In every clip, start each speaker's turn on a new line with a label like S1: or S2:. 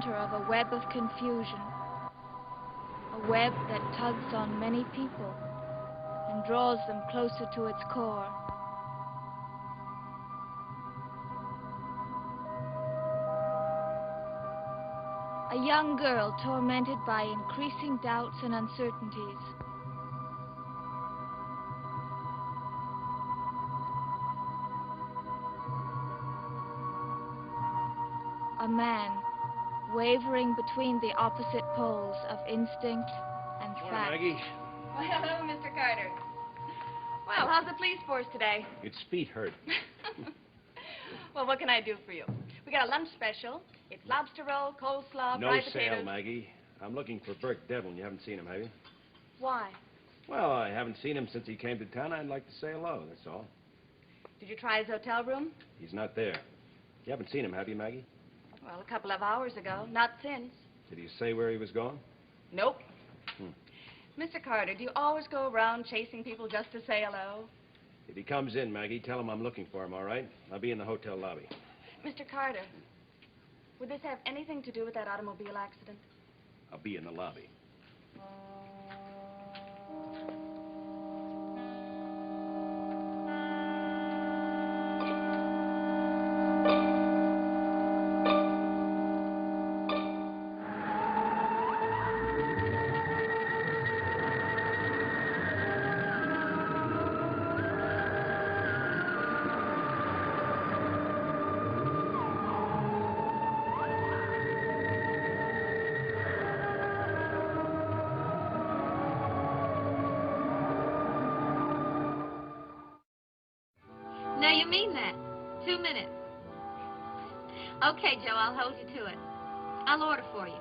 S1: center of a web of confusion. A web that tugs on many people and draws them closer to its core. A young girl tormented by increasing doubts and uncertainties. A man wavering between the opposite poles of instinct and fact.
S2: Maggie.
S3: Well, hello, Mr. Carter. Well, how's the police force today?
S2: It's feet hurt.
S3: Well, what can I do for you? We got a lunch special. It's lobster roll, coleslaw,
S2: No
S3: fried
S2: sale,
S3: potatoes.
S2: Maggie. I'm looking for Burke Devlin. You haven't seen him, have you?
S3: Why?
S2: Well, I haven't seen him since he came to town. I'd like to say hello, that's all.
S3: Did you try his hotel room?
S2: He's not there. You haven't seen him, have you, Maggie?
S3: Well, a couple of hours ago. Not since.
S2: Did he say where he was going?
S3: Nope. Mr. Carter, do you always go around chasing people just to say hello?
S2: If he comes in, Maggie, tell him I'm looking for him, all right? I'll be in the hotel lobby.
S3: Mr. Carter, would this have anything to do with that automobile accident?
S2: I'll be in the lobby.
S4: Now you mean that? 2 minutes. Okay, Joe, I'll hold you to it. I'll order for you.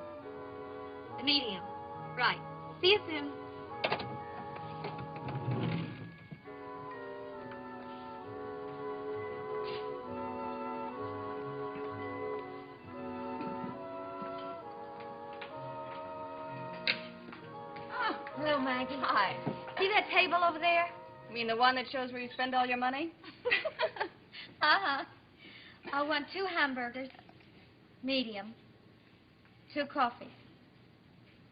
S4: The medium. Right. See you soon.
S3: Oh,
S4: Hello, Maggie.
S3: hi.
S4: See that table over there?
S3: You mean the one that shows where you spend all your money?
S4: Uh-huh. I want 2 hamburgers, medium, 2 coffees.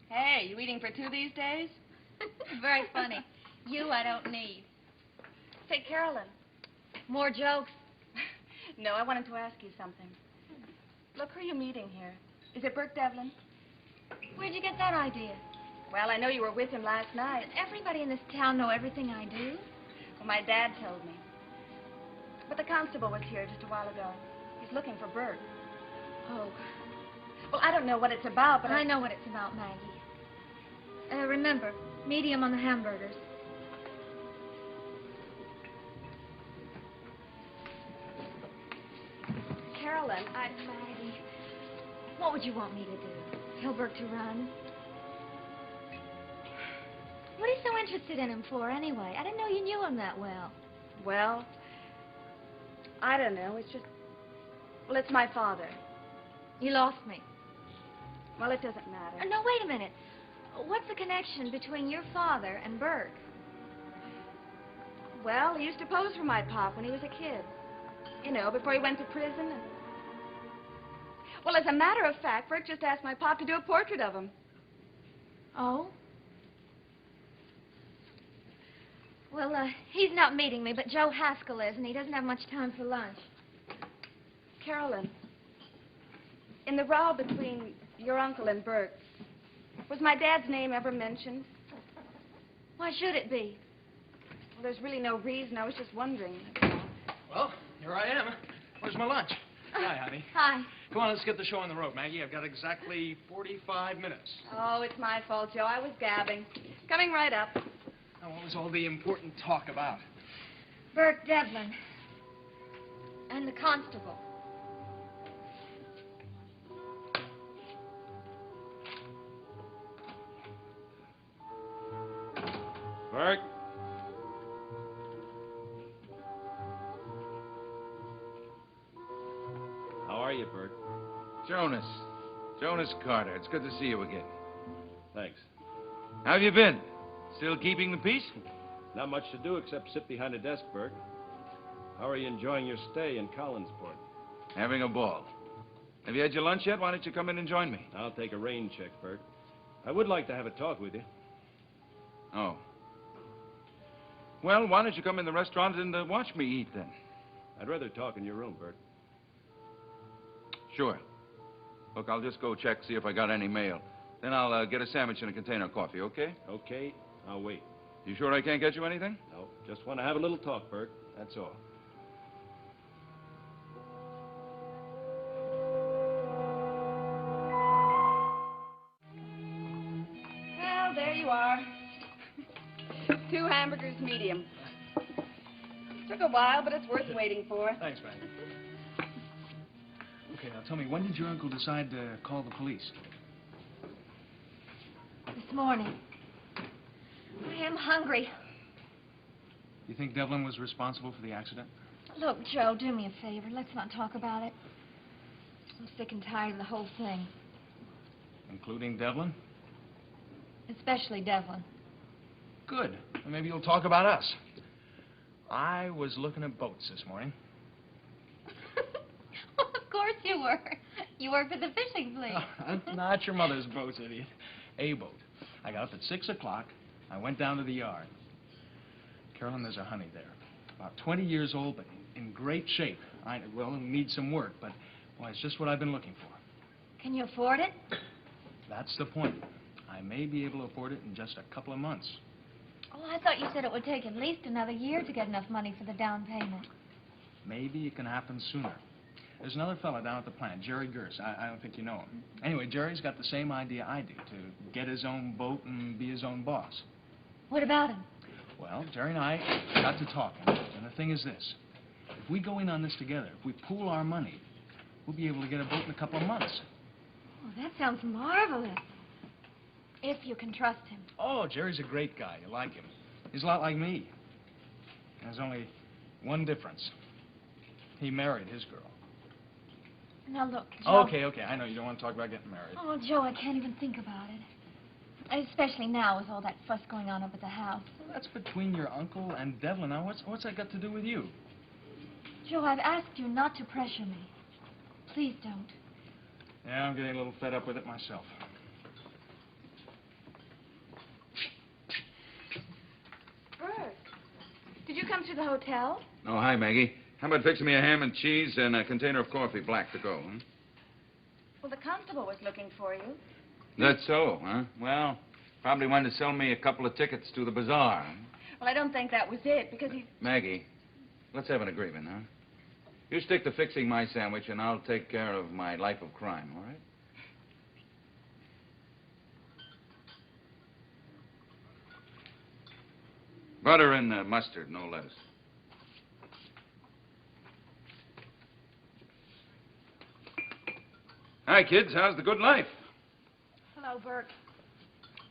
S3: Hey, you eating for 2 these days?
S4: Very funny. You I don't need.
S3: Say, Carolyn.
S4: More jokes?
S3: No, I wanted to ask you something. Look, who are you meeting here? Is it Burke Devlin?
S4: Where'd you get that idea?
S3: Well, I know you were with him last night.
S4: Does everybody in this town know everything I do?
S3: Well, my dad told me. But the constable was here just a while ago. He's looking for Burke.
S4: Oh,
S3: Well, I don't know what it's about, but
S4: I know what it's about, Maggie. Remember, medium on the hamburgers.
S3: Carolyn,
S4: Maggie, what would you want me to do? Tell Burke to run? What are you so interested in him for, anyway? I didn't know you knew him that well.
S3: Well, I don't know. It's just... Well, it's my father.
S4: You lost me.
S3: Well, it doesn't matter.
S4: No, wait a minute. What's the connection between your father and Burke?
S3: Well, he used to pose for my pop when he was a kid. You know, before he went to prison. And... Well, as a matter of fact, Burke just asked my pop to do a portrait of him.
S4: Oh? Well, he's not meeting me, but Joe Haskell is, and he doesn't have much time for lunch.
S3: Carolyn, in the row between your uncle and Burke, was my dad's name ever mentioned?
S4: Why should it be?
S3: Well, there's really no reason. I was just wondering.
S5: Well, here I am. Where's my lunch? Hi, honey.
S4: Hi.
S5: Come on, let's get the show on the road, Maggie. I've got exactly 45 minutes.
S3: Oh, it's my fault, Joe. I was gabbing. Coming right up.
S5: Now, what was all the important talk about?
S4: Burke Devlin. And the constable.
S2: Burke? How are you, Burke?
S6: Jonas. Jonas Carter. It's good to see you again.
S2: Thanks.
S6: How have you been? Still keeping the peace?
S2: Not much to do except sit behind a desk, Burke. How are you enjoying your stay in Collinsport?
S6: Having a ball. Have you had your lunch yet? Why don't you come in and join me?
S2: I'll take a rain check, Bert. I would like to have a talk with you.
S6: Oh. Well, why don't you come in the restaurant and watch me eat then?
S2: I'd rather talk in your room, Bert.
S6: Sure. Look, I'll just go check, see if I got any mail. Then I'll get a sandwich and a container of coffee, okay?
S2: Okay, I'll wait.
S6: You sure I can't get you anything?
S2: No, just want to have a little talk, Bert. That's all.
S3: Well, there you are. 2 hamburgers, medium. Took a while, but it's worth waiting for.
S5: Thanks, Maggie. Okay, now tell me, when did your uncle decide to call the police?
S4: This morning. I am hungry.
S5: You think Devlin was responsible for the accident?
S4: Look, Joe, do me a favor. Let's not talk about it. I'm sick and tired of the whole thing.
S5: Including Devlin?
S4: Especially Devlin.
S5: Good. Well, maybe you'll talk about us. I was looking at boats this morning.
S4: Of course you were. You work for the fishing fleet.
S5: Not your mother's boat, idiot. A boat. I got up at 6 o'clock. I went down to the yard. Carolyn, there's a honey there. About 20 years old, but in great shape. Well, needs some work, but, boy, it's just what I've been looking for.
S4: Can you afford it?
S5: That's the point. I may be able to afford it in just a couple of months.
S4: Oh, I thought you said it would take at least another year to get enough money for the down payment.
S5: Maybe it can happen sooner. There's another fella down at the plant, Jerry Gers. I don't think you know him. Anyway, Jerry's got the same idea I do, to get his own boat and be his own boss.
S4: What about him?
S5: Well, Jerry and I got to talking, and the thing is this. If we go in on this together, if we pool our money, we'll be able to get a boat in a couple of months.
S4: Oh, that sounds marvelous. If you can trust him.
S5: Oh, Jerry's a great guy. You like him. He's a lot like me. There's only one difference. He married his girl.
S4: Now, look, Joe.
S5: Okay. I know you don't want to talk about getting married.
S4: Oh, Joe, I can't even think about it. Especially now with all that fuss going on up at the house.
S5: Well, that's between your uncle and Devlin. Now, what's that got to do with you?
S4: Joe, I've asked you not to pressure me. Please don't.
S5: Yeah, I'm getting a little fed up with it myself.
S3: Bert, did you come to the hotel?
S6: Oh, hi, Maggie. How about fixing me a ham and cheese and a container of coffee, black to go, huh?
S3: Well, the constable was looking for you.
S6: That's so, huh? Well, probably wanted to sell me a couple of tickets to the bazaar. Huh?
S3: Well, I don't think that was it, because he...
S6: Maggie, let's have an agreement, huh? You stick to fixing my sandwich, and I'll take care of my life of crime, all right? Butter and mustard, no less. Hi, kids. How's the good life?
S3: Hello, Bert.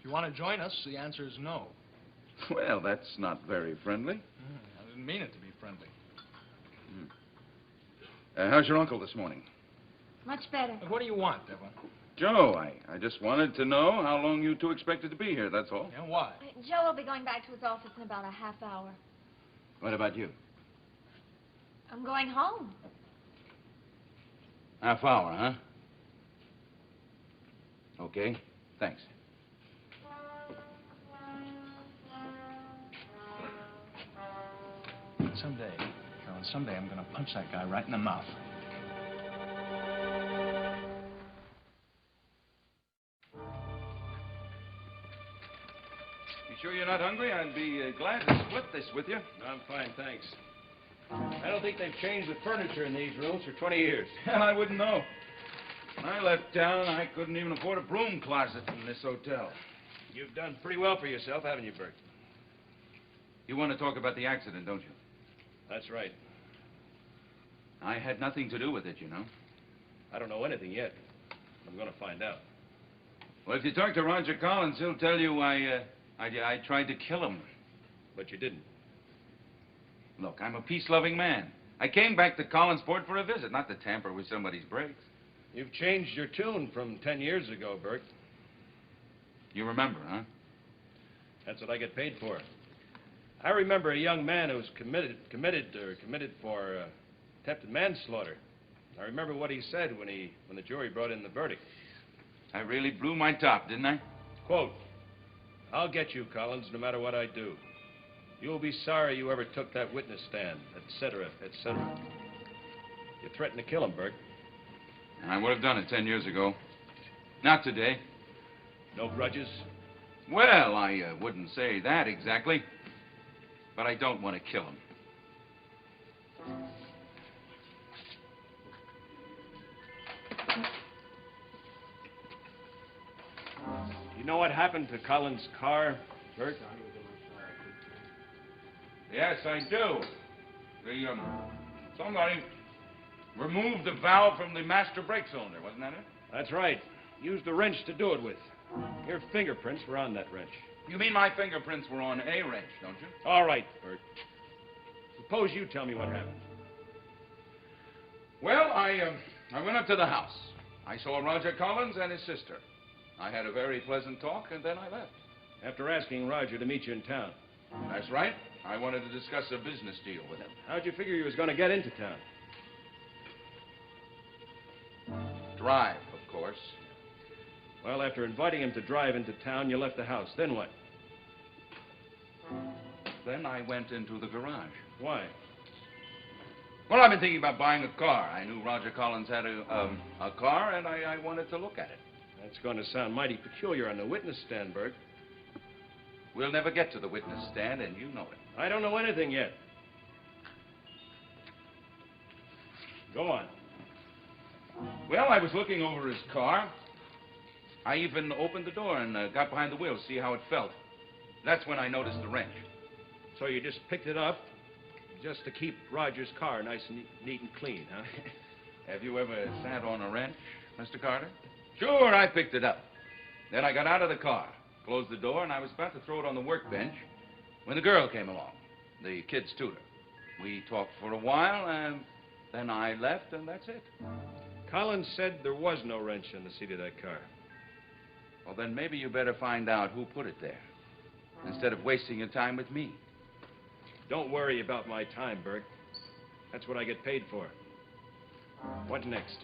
S5: If you want to join us, the answer is no.
S6: Well, that's not very friendly.
S5: I didn't mean it to be friendly.
S6: How's your uncle this morning?
S4: Much better.
S5: Look, what do you want, Devlin?
S6: Joe, I just wanted to know how long you two expected to be here, that's all.
S5: Yeah, why?
S4: Joe will be going back to his office in about a half hour.
S6: What about you?
S4: I'm going home.
S6: Half hour, huh? Okay, thanks.
S5: Someday, Carolyn, someday I'm going to punch that guy right in the mouth.
S6: You sure you're not hungry? I'd be glad to split this with you.
S2: I'm fine, thanks. I don't think they've changed the furniture in these rooms for 20 years.
S6: I wouldn't know. When I left town, I couldn't even afford a broom closet in this hotel.
S2: You've done pretty well for yourself, haven't you, Bert?
S6: You want to talk about the accident, don't you?
S2: That's right.
S6: I had nothing to do with it, you know.
S2: I don't know anything yet. I'm going to find out.
S6: Well, if you talk to Roger Collins, he'll tell you I tried to kill him.
S2: But you didn't.
S6: Look, I'm a peace-loving man. I came back to Collinsport for a visit, not to tamper with somebody's brakes.
S2: You've changed your tune from 10 years ago, Bert.
S6: You remember, huh?
S2: That's what I get paid for. I remember a young man who was committed for attempted manslaughter. I remember what he said when the jury brought in the verdict.
S6: I really blew my top, didn't I?
S2: Quote, "I'll get you, Collins, no matter what I do. You'll be sorry you ever took that witness stand, etc., etc." You threatened to kill him, Burke.
S6: I would have done it 10 years ago. Not today.
S2: No grudges?
S6: Well, I wouldn't say that exactly. But I don't want to kill him.
S2: You know what happened to Collins' car, Burke?
S6: Yes, I do. Somebody removed the valve from the master brake cylinder, wasn't that it?
S2: That's right. Used the wrench to do it with. Your fingerprints were on that wrench.
S6: You mean my fingerprints were on a wrench, don't you?
S2: All right, Burke. Suppose you tell me what happened.
S6: Well, I went up to the house. I saw Roger Collins and his sister. I had a very pleasant talk, and then I left.
S2: After asking Roger to meet you in town.
S6: That's right. I wanted to discuss a business deal with him.
S2: How'd you figure you was going to get into town?
S6: Drive, of course.
S2: Well, after inviting him to drive into town, you left the house. Then what?
S6: Then I went into the garage.
S2: Why?
S6: Well, I've been thinking about buying a car. I knew Roger Collins had a car, and I wanted to look at it.
S2: That's going to sound mighty peculiar on the witness stand, Burke.
S6: We'll never get to the witness stand, and you know it.
S2: I don't know anything yet. Go on.
S6: Well, I was looking over his car. I even opened the door and got behind the wheel to see how it felt. That's when I noticed the wrench.
S2: So you just picked it up just to keep Roger's car nice and neat and clean, huh?
S6: Have you ever sat on a wrench, Mr. Carter? Sure, I picked it up. Then I got out of the car, closed the door, and I was about to throw it on the workbench when the girl came along, the kid's tutor. We talked for a while, and then I left, and that's it.
S2: Collins said there was no wrench in the seat of that car.
S6: Well, then maybe you better find out who put it there, instead of wasting your time with me.
S2: Don't worry about my time, Burke. That's what I get paid for. What next?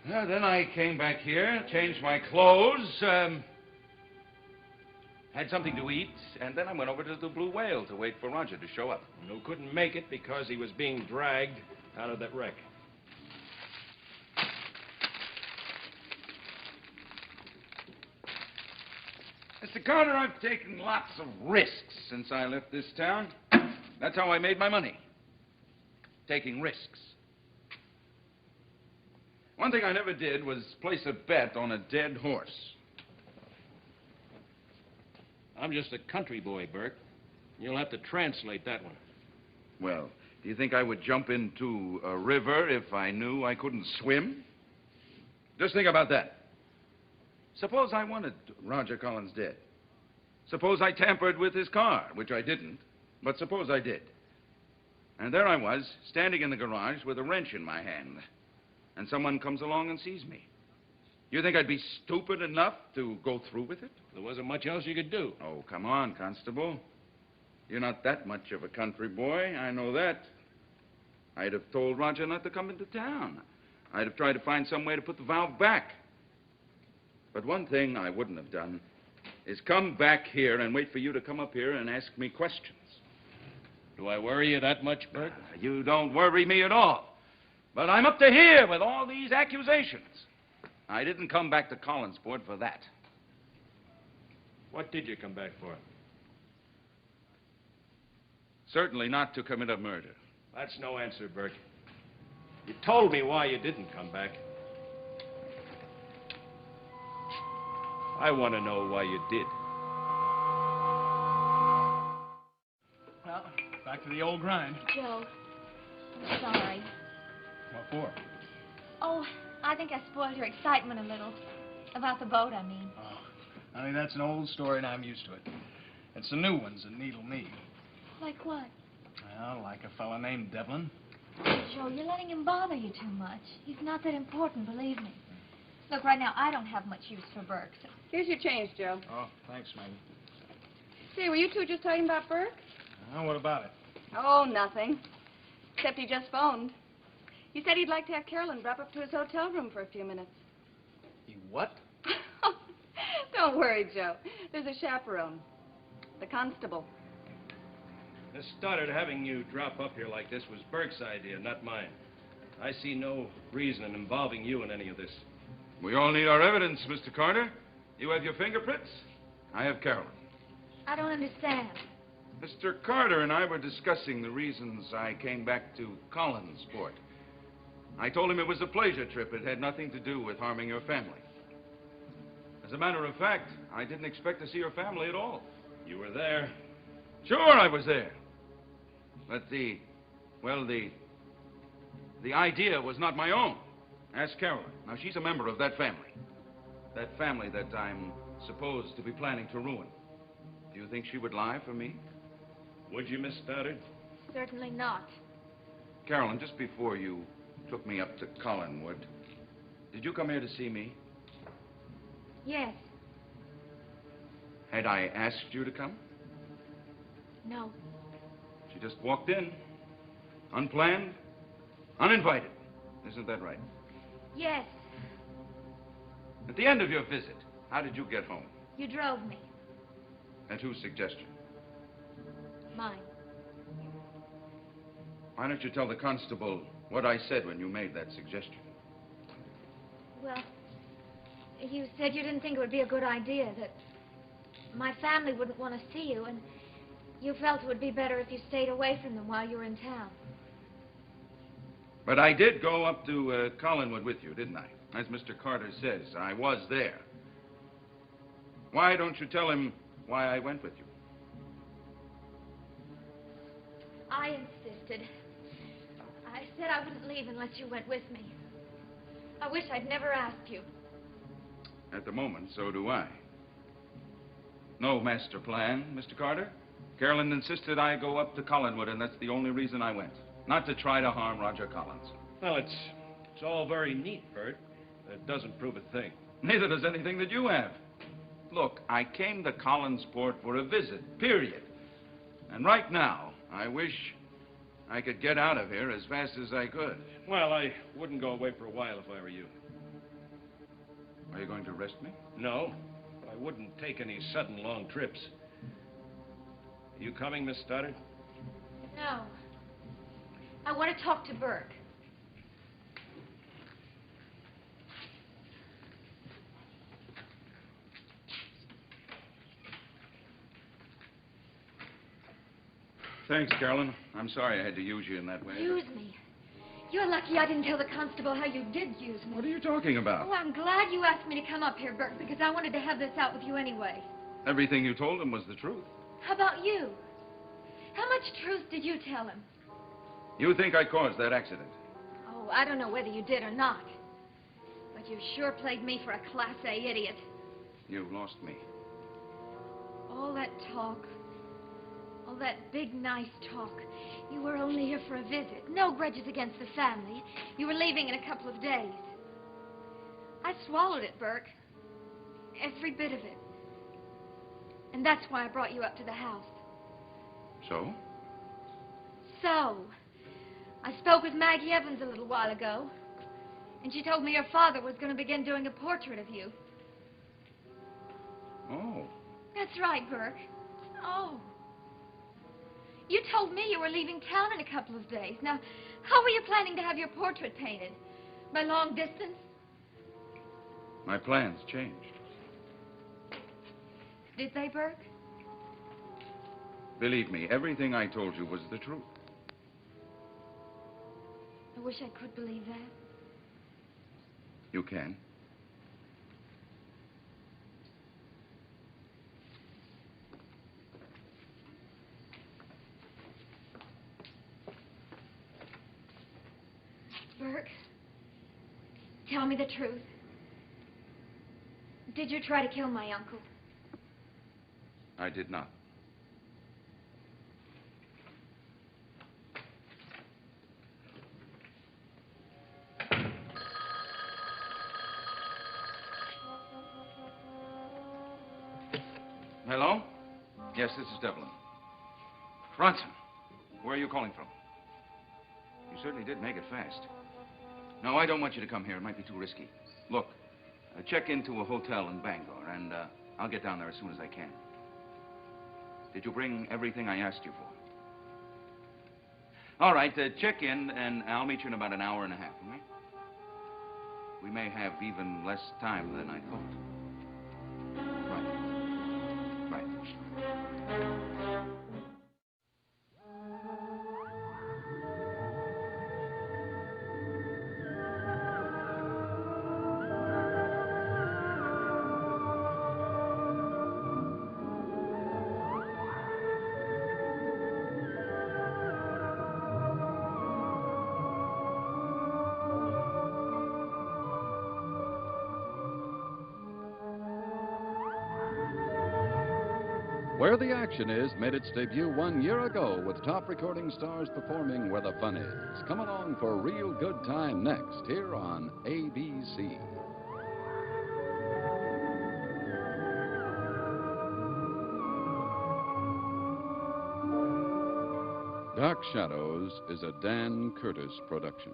S6: Well, then I came back here, changed my clothes, had something to eat, and then I went over to the Blue Whale to wait for Roger to show up.
S2: Who couldn't make it because he was being dragged out of that wreck.
S6: Mr. Carter, I've taken lots of risks since I left this town. That's how I made my money. Taking risks. One thing I never did was place a bet on a dead horse.
S2: I'm just a country boy, Burke. You'll have to translate that one.
S6: Well, do you think I would jump into a river if I knew I couldn't swim? Just think about that. Suppose I wanted Roger Collins dead. Suppose I tampered with his car, which I didn't, but suppose I did. And there I was, standing in the garage with a wrench in my hand, and someone comes along and sees me. You think I'd be stupid enough to go through with it?
S2: There wasn't much else you could do.
S6: Oh, come on, Constable. You're not that much of a country boy, I know that. I'd have told Roger not to come into town. I'd have tried to find some way to put the valve back. But one thing I wouldn't have done is come back here and wait for you to come up here and ask me questions.
S2: Do I worry you that much, Burke?
S6: You don't worry me at all. But I'm up to here with all these accusations. I didn't come back to Collinsport for that.
S2: What did you come back for?
S6: Certainly not to commit a murder.
S2: That's no answer, Burke. You told me why you didn't come back. I want to know why you did.
S5: Well, back to the old grind.
S1: Joe, I'm sorry.
S5: What for?
S1: Oh, I think I spoiled your excitement a little. About the boat, I mean.
S5: Oh, honey, that's an old story, and I'm used to it. It's the new ones that needle me.
S1: Like what?
S5: Well, like a fella named Devlin.
S1: Joe, you're letting him bother you too much. He's not that important, believe me. Look, right now, I don't have much use for Burke, so...
S3: Here's your change, Joe.
S5: Oh, thanks, Maggie.
S3: Say, were you two just talking about Burke?
S5: Oh, what about it?
S3: Oh, nothing. Except he just phoned. He said he'd like to have Carolyn drop up to his hotel room for a few minutes.
S5: You what?
S3: Don't worry, Joe. There's a chaperone. The constable.
S2: Miss Stoddard, having you drop up here like this was Burke's idea, not mine. I see no reason in involving you in any of this.
S6: We all need our evidence, Mr. Carter. You have your fingerprints. I have Carolyn.
S1: I don't understand.
S6: Mr. Carter and I were discussing the reasons I came back to Collinsport. I told him it was a pleasure trip. It had nothing to do with harming your family. As a matter of fact, I didn't expect to see your family at all.
S2: You were there.
S6: Sure, I was there. But the idea was not my own. Ask Carolyn. Now, she's a member of that family. That family that I'm supposed to be planning to ruin. Do you think she would lie for me?
S2: Would you, Miss Stoddard?
S1: Certainly not.
S6: Carolyn, just before you took me up to Collinwood, did you come here to see me?
S1: Yes.
S6: Had I asked you to come?
S1: No.
S6: She just walked in. Unplanned, uninvited. Isn't that right?
S1: Yes.
S6: At the end of your visit, how did you get home?
S1: You drove me.
S6: At whose suggestion?
S1: Mine.
S6: Why don't you tell the constable what I said when you made that suggestion?
S1: Well, you said you didn't think it would be a good idea, that my family wouldn't want to see you, and you felt it would be better if you stayed away from them while you were in town.
S6: But I did go up to Collinwood with you, didn't I? As Mr. Carter says, I was there. Why don't you tell him why I went with you?
S1: I insisted. I said I wouldn't leave unless you went with me. I wish I'd never asked you.
S6: At the moment, so do I. No master plan, Mr. Carter. Carolyn insisted I go up to Collinwood, and that's the only reason I went. Not to try to harm Roger Collins.
S2: Well, it's all very neat, Bert. It doesn't prove a thing.
S6: Neither does anything that you have. Look, I came to Collinsport for a visit, period. And right now, I wish I could get out of here as fast as I could.
S2: Well, I wouldn't go away for a while if I were you.
S6: Are you going to arrest me?
S2: No, I wouldn't take any sudden long trips. Are you coming, Miss Stoddard?
S1: No. I want to talk to Burke.
S6: Thanks, Carolyn. I'm sorry I had to use you in that way.
S1: Use me? You're lucky I didn't tell the constable how you did use me.
S6: What are you talking about?
S1: Oh, I'm glad you asked me to come up here, Burke, because I wanted to have this out with you anyway.
S6: Everything you told him was the truth.
S1: How about you? How much truth did you tell him?
S6: You think I caused that accident?
S1: Oh, I don't know whether you did or not. But you sure played me for a Class A idiot.
S6: You lost me.
S1: All that talk. All that big, nice talk. You were only here for a visit. No grudges against the family. You were leaving in a couple of days. I swallowed it, Burke. Every bit of it. And that's why I brought you up to the house.
S6: So?
S1: So, I spoke with Maggie Evans a little while ago, and she told me your father was going to begin doing a portrait of you.
S6: Oh.
S1: That's right, Burke. Oh. You told me you were leaving town in a couple of days. Now, how were you planning to have your portrait painted? By long distance?
S6: My plans changed.
S1: Did they, Burke?
S6: Believe me, everything I told you was the truth.
S1: I wish I could believe that.
S6: You can.
S1: Burke, tell me the truth. Did you try to kill my uncle?
S6: I did not. Hello? Yes, this is Devlin. Bronson, where are you calling from? You certainly did make it fast. No, I don't want you to come here. It might be too risky. Look, check into a hotel in Bangor, and I'll get down there as soon as I can. Did you bring everything I asked you for? All right, check in, and I'll meet you in about an hour and a half, all right? We may have even less time than I thought. Right.
S7: Where the Action Is made its debut 1 year ago with top recording stars performing Where the Fun Is. Come along for a real good time next here on ABC. Dark Shadows is a Dan Curtis production.